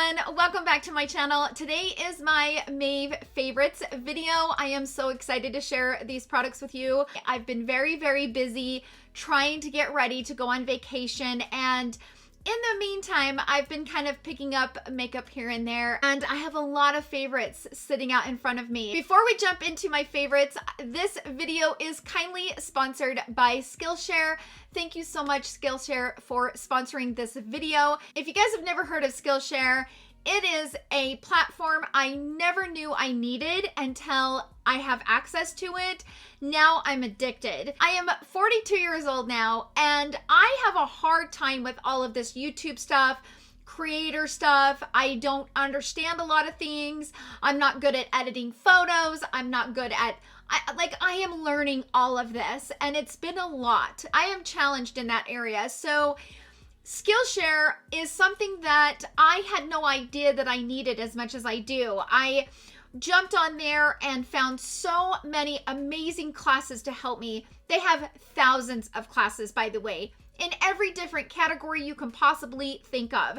everyone, welcome back to my channel. Today is my Maeve favorites video. I am so excited to share these products with you. I've been very busy trying to get ready to go on vacation, and in the meantime, I've been kind of picking up makeup here and there, and I have a lot of favorites sitting out in front of me. Before we jump into my favorites, this video is kindly sponsored by SKILLSHARE. Thank you so much, SKILLSHARE, for sponsoring this video. If you guys have never heard of SKILLSHARE, it is a platform I never knew I needed until I have access to it. Now I'm addicted. I am 42 years old now, and I have a hard time with all of this YouTube stuff, creator stuff. I don't understand a lot of things. I'm not good at editing photos. I'm not good at I am learning all of this, and it's been a lot. I am challenged in that area. So SKILLSHARE is something that I had no idea that I needed as much as I do. I jumped on there and found so many amazing classes to help me. They have thousands of classes, by the way, in every different category you can possibly think of.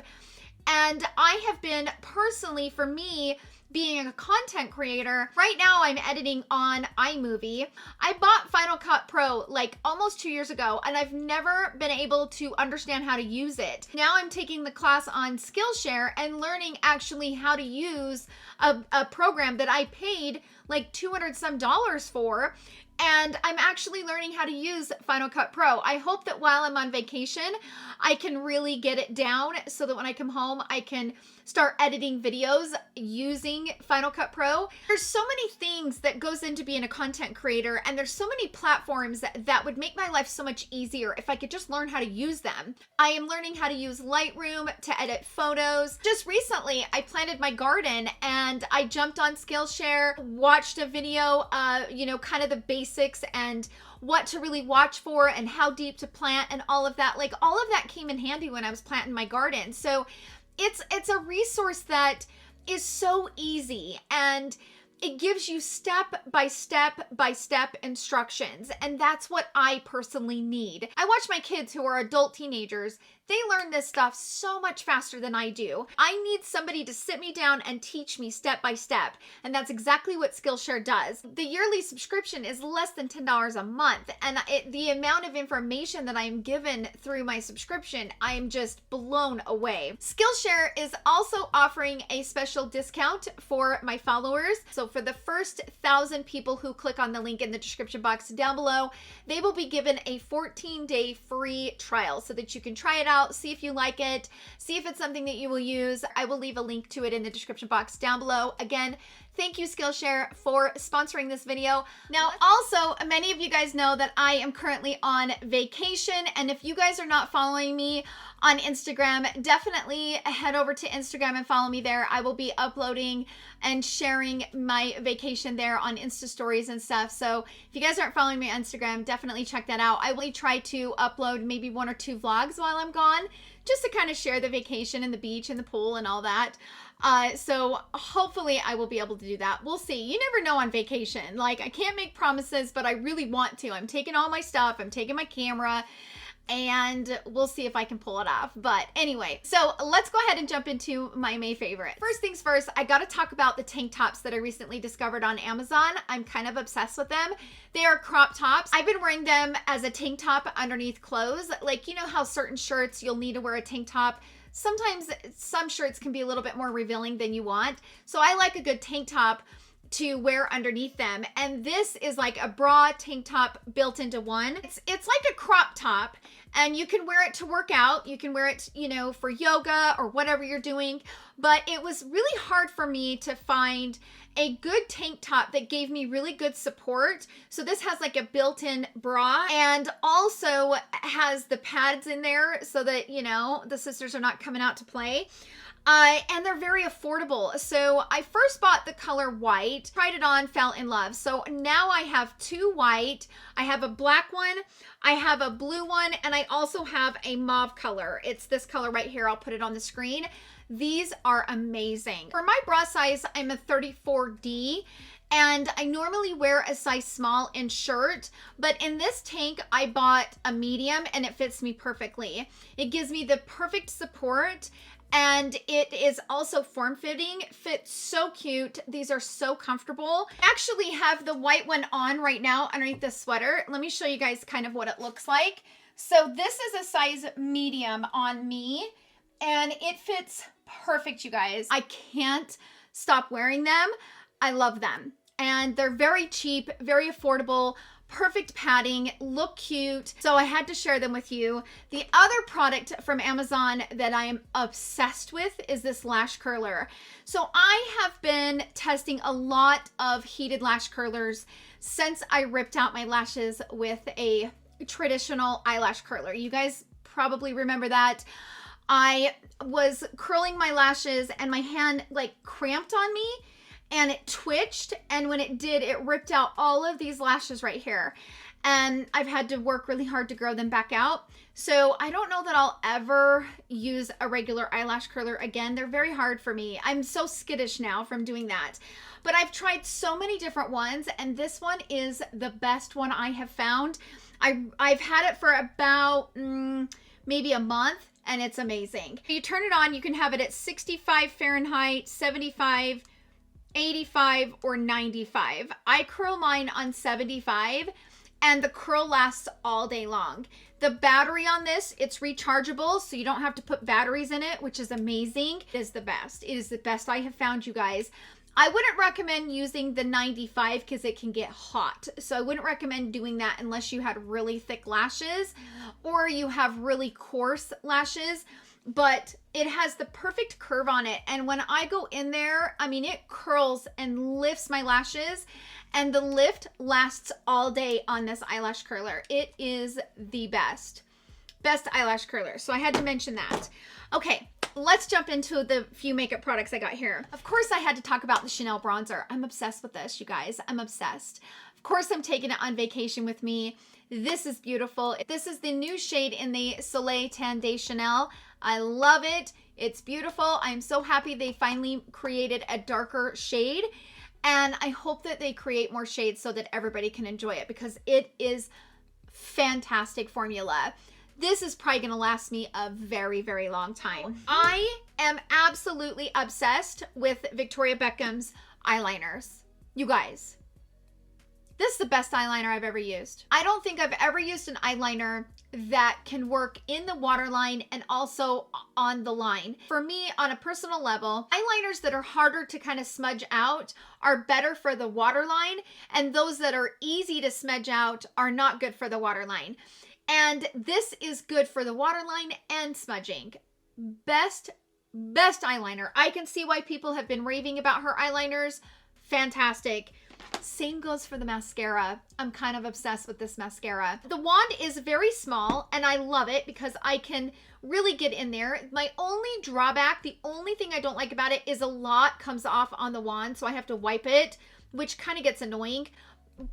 And I have been personally, for me, being a content creator, right now I'm editing on iMovie. I bought Final Cut Pro like almost 2 years ago, and I've never been able to understand how to use it. Now I'm taking the class on SKILLSHARE and learning actually how to use a program that I paid like $200 some for. And I'm actually learning how to use Final Cut Pro. I hope that while I'm on vacation, I can really get it down so that when I come home, I can start editing videos using Final Cut Pro. There's so many things that goes into being a content creator, and there's so many platforms that would make my life so much easier if I could just learn how to use them. I am learning how to use Lightroom to edit photos. Just recently, I planted my garden, and I jumped on SKILLSHARE, watched a video, kind of the basics and what to really watch for and how deep to plant and all of that. Like, all of that came in handy when I was planting my garden. So it's a resource that is so easy, and it gives you step by step instructions, and that's what I personally need. I watch my kids who are adult teenagers. They learn this stuff so much faster than I do. I need somebody to sit me down and teach me step by step, and that's exactly what SKILLSHARE does. The yearly subscription is less than $10 a month, and the amount of information that I am given through my subscription, I am just blown away. SKILLSHARE is also offering a special discount for my followers. So for the first 1,000 people who click on the link in the description box down below, they will be given a 14-day free trial so that you can try it out, see if you like it, see if it's something that you will use. I will leave a link to it in the description box down below. Again, thank you, SKILLSHARE, for sponsoring this video. Now, also, many of you guys know that I am currently on vacation, and if you guys are not following me on Instagram, definitely head over to Instagram and follow me there. I will be uploading and sharing my vacation there on Insta stories and stuff. So if you guys aren't following me on Instagram, definitely check that out. I will try to upload maybe 1 or 2 vlogs while I'm gone, just to kind of share the vacation and the beach and the pool and all that. So hopefully I will be able to do that. We'll see. You never know on vacation. Like, I can't make promises, but I really want to. I'm taking all my stuff. I'm taking my camera, and we'll see if I can pull it off. But anyway, so let's go ahead and jump into my May favorite. First things first, I gotta talk about the tank tops that I recently discovered on Amazon. I'm kind of obsessed with them. They are crop tops. I've been wearing them as a tank top underneath clothes. Like, you know how certain shirts you'll need to wear a tank top? Sometimes some shirts can be a little bit more revealing than you want. So I like a good tank top to wear underneath them, and this is like a bra tank top built into one. It's like a crop top, and you can wear it to work out. You can wear it, for yoga or whatever you're doing, but it was really hard for me to find a good tank top that gave me really good support. So this has like a built-in bra, and also has the pads in there so that, the sisters are not coming out to play. And they're very affordable. So I first bought the color white, tried it on, fell in love. So now I have 2 white, I have a black one, I have a blue one, and I also have a mauve color. It's this color right here. I'll put it on the screen. These are amazing. For my bra size, I'm a 34D, and I normally wear a size small in shirt, but in this tank, I bought a medium, and it fits me perfectly. It gives me the perfect support, And it is also form-fitting, fits so cute. These are so comfortable. I actually have the white one on right now underneath this sweater. Let me show you guys kind of what it looks like. So this is a size medium on me, and it fits perfect, you guys. I can't stop wearing them. I love them. And they're very cheap, very affordable, perfect padding, look cute. So I had to share them with you. The other product from Amazon that I am obsessed with is this lash curler. So I have been testing a lot of heated lash curlers since I ripped out my lashes with a traditional eyelash curler. You guys probably remember that. I was curling my lashes and my hand like cramped on me and it twitched, and when it did, it ripped out all of these lashes right here. And I've had to work really hard to grow them back out. So I don't know that I'll ever use a regular eyelash curler again. They're very hard for me. I'm so skittish now from doing that. But I've tried so many different ones, and this one is the best one I have found. I've had it for about maybe a month, and it's amazing. You turn it on, you can have it at 65 Fahrenheit, 75, 85, or 95. I curl mine on 75, and the curl lasts all day long. The battery on this, it's rechargeable, so you don't have to put batteries in it, which is amazing. It is the best. It is the best I have found, you guys. I wouldn't recommend using the 95 because it can get hot. So I wouldn't recommend doing that unless you had really thick lashes or you have really coarse lashes. But it has the perfect curve on it. And when I go in there, I mean, it curls and lifts my lashes. And the lift lasts all day on this eyelash curler. It is the best eyelash curler. So I had to mention that. Okay, let's jump into the few makeup products I got here. Of course, I had to talk about the Chanel bronzer. I'm obsessed with this, you guys. I'm obsessed. Of course, I'm taking it on vacation with me. This is beautiful. This is the new shade in the Soleil Tan de Chanel. I love it. It's beautiful. I'm so happy they finally created a darker shade. And I hope that they create more shades so that everybody can enjoy it because it is fantastic formula. This is probably going to last me a very, very long time. I am absolutely obsessed with Victoria Beckham's eyeliners. You guys, this is the best eyeliner I've ever used. I don't think I've ever used an eyeliner that can work in the waterline and also on the line. For me, on a personal level, eyeliners that are harder to kind of smudge out are better for the waterline, and those that are easy to smudge out are not good for the waterline. And this is good for the waterline and smudging. Best eyeliner. I can see why people have been raving about her eyeliners. Fantastic. Same goes for the mascara. I'm kind of obsessed with this mascara. The wand is very small and I love it because I can really get in there. My only drawback, the only thing I don't like about it is a lot comes off on the wand, so I have to wipe it, which kind of gets annoying.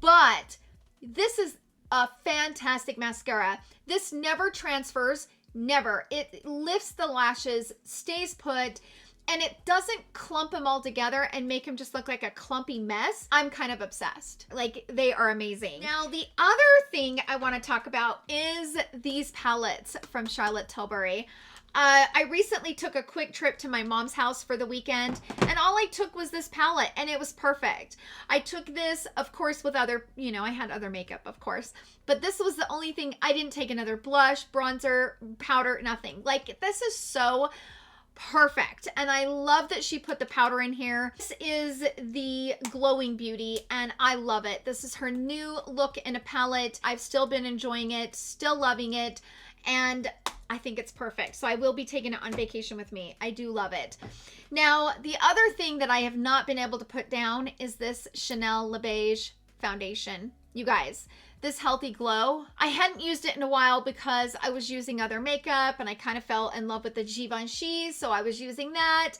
But this is a fantastic mascara. This never transfers, never. It lifts the lashes, stays put, and it doesn't clump them all together and make them just look like a clumpy mess. I'm kind of obsessed. Like, they are amazing. Now, the other thing I want to talk about is these palettes from Charlotte Tilbury. I recently took a quick trip to my mom's house for the weekend, and all I took was this palette, and it was perfect. I took this, of course, with other, you know, I had other makeup, of course, but this was the only thing. I didn't take another blush, bronzer, powder, nothing. Like, this is so perfect, and I love that she put the powder in here. This is the Glowing Beauty, and I love it. This is her new look in a palette. I've still been enjoying it, still loving it, and I think it's perfect. So I will be taking it on vacation with me. I do love it. Now, the other thing that I have not been able to put down is this Chanel Le Beige foundation. You guys, this Healthy Glow, I hadn't used it in a while because I was using other makeup and I kind of fell in love with the Givenchy, so I was using that.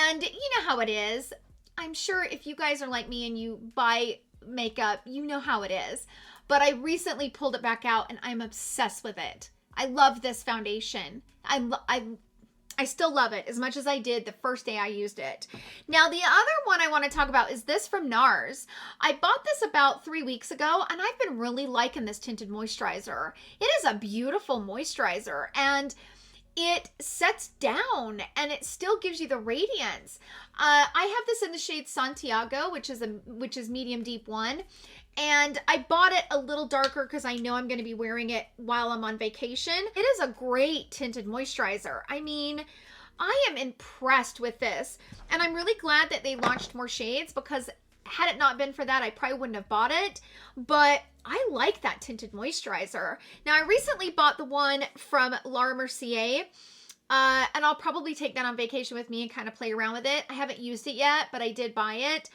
And you know how it is. I'm sure if you guys are like me and you buy makeup, you know how it is. But I recently pulled it back out and I'm obsessed with it. I love this foundation. I still love it as much as I did the first day I used it. Now, the other one I want to talk about is this from Nars. I bought this about 3 weeks ago, and I've been really liking this tinted moisturizer. It is a beautiful moisturizer, and it sets down and it still gives you the radiance. I have this in the shade Santiago, which is medium deep 1. And I bought it a little darker because I know I'm going to be wearing it while I'm on vacation. It is a great tinted moisturizer. I mean, I am impressed with this. And I'm really glad that they launched more shades, because had it not been for that, I probably wouldn't have bought it. But I like that tinted moisturizer. Now, I recently bought the one from Laura Mercier. And I'll probably take that on vacation with me and kind of play around with it. I haven't used it yet, but I did buy it.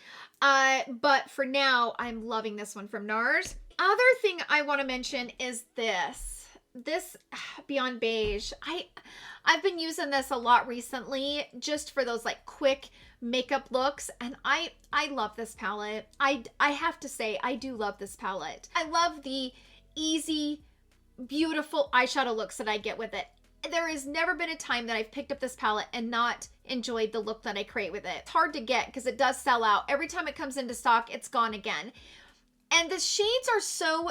But for now, I'm loving this one from Nars. Other thing I want to mention is this Beyond Beige. I've been using this a lot recently, just for those like quick makeup looks, and I love this palette. I have to say, I do love this palette. I love the easy, beautiful eyeshadow looks that I get with it. There has never been a time that I've picked up this palette and not enjoyed the look that I create with it. It's hard to get because it does sell out. Every time it comes into stock, it's gone again. And the shades are so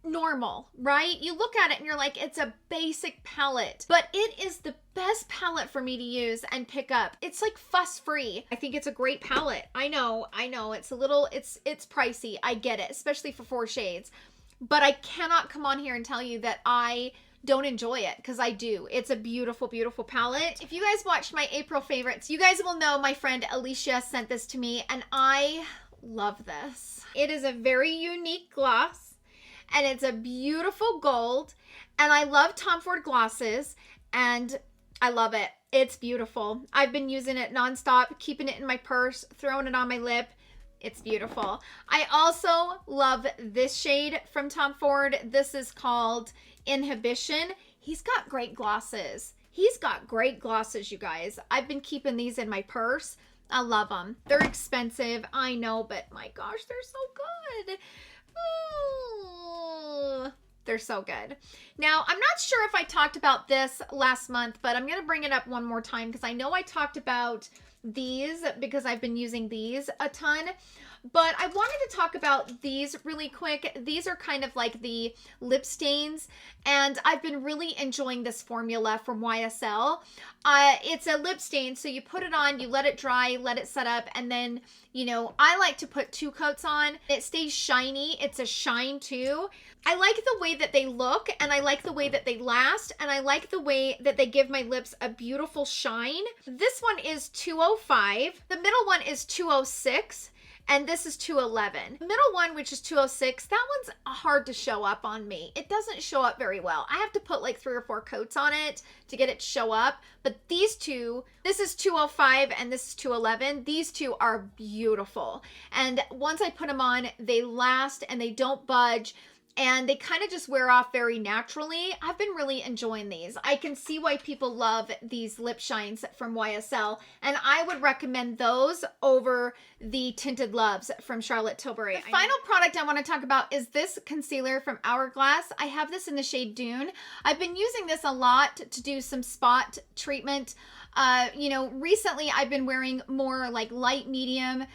normal, right? You look at it and you're like, it's a basic palette, but it is the best palette for me to use and pick up. It's like fuss free. I think it's a great palette. I know it's a little, it's pricey. I get it, especially for 4 shades, but I cannot come on here and tell you that I don't enjoy it, because I do. It's a beautiful, beautiful palette. If you guys watched my April favorites, you guys will know my friend Alicia sent this to me, and I love this. It is a very unique gloss, and it's a beautiful gold, and I love Tom Ford glosses, and I love it. It's beautiful. I've been using it nonstop, keeping it in my purse, throwing it on my lip. It's beautiful. I also love this shade from Tom Ford. This is called Inhibition. He's got great glosses. He's got great glosses, you guys. I've been keeping these in my purse. I love them. They're expensive, I know, but my gosh, they're so good. Ooh, they're so good. Now, I'm not sure if I talked about this last month, but I'm going to bring it up one more time because I know I talked about these because I've been using these a ton. But I wanted to talk about these really quick. These are kind of like the lip stains, and I've been really enjoying this formula from YSL. It's a lip stain, so you put it on, you let it dry, let it set up, and then, you know, I like to put 2 coats on. It stays shiny. It's a shine too. I like the way that they look, and I like the way that they last, and I like the way that they give my lips a beautiful shine. This one is 205. The middle one is 206. And this is 211. The middle one, which is 206, that one's hard to show up on me. It doesn't show up very well. I have to put like 3 or 4 coats on it to get it to show up. But these two, this is 205 and this is 211. These two are beautiful. And once I put them on, they last and they don't budge. And they kind of just wear off very naturally. I've been really enjoying these. I can see why people love these lip shines from YSL, and I would recommend those over the Tinted Loves from Charlotte Tilbury. The final product I want to talk about is this concealer from Hourglass. I have this in the shade Dune. I've been using this a lot to do some spot treatment. You know, recently I've been wearing more like light medium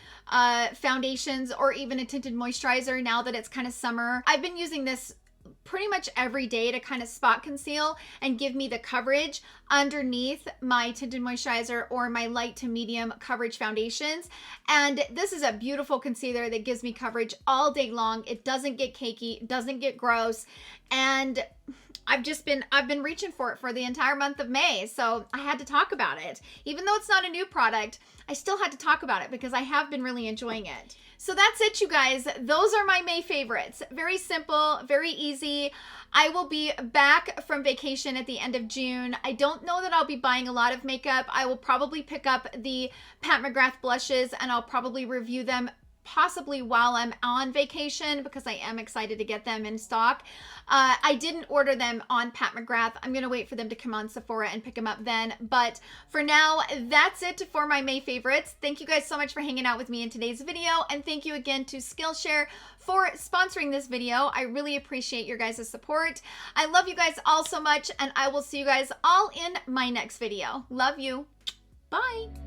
foundations or even a tinted moisturizer now that it's kind of summer. I've been using this pretty much every day to kind of spot conceal and give me the coverage underneath my tinted moisturizer or my light to medium coverage foundations. And this is a beautiful concealer that gives me coverage all day long. It doesn't get cakey, it doesn't get gross, and I've been reaching for it for the entire month of May, so I had to talk about it. Even though it's not a new product, I still had to talk about it because I have been really enjoying it. So that's it, you guys. Those are my May favorites. Very simple, very easy. I will be back from vacation at the end of June. I don't know that I'll be buying a lot of makeup. I will probably pick up the Pat McGrath blushes and I'll probably review them possibly while I'm on vacation because I am excited to get them in stock. I didn't order them on Pat McGrath. I'm going to wait for them to come on Sephora and pick them up then. But for now, that's it for my May favorites. Thank you guys so much for hanging out with me in today's video. And thank you again to Skillshare for sponsoring this video. I really appreciate your guys' support. I love you guys all so much, and I will see you guys all in my next video. Love you. Bye.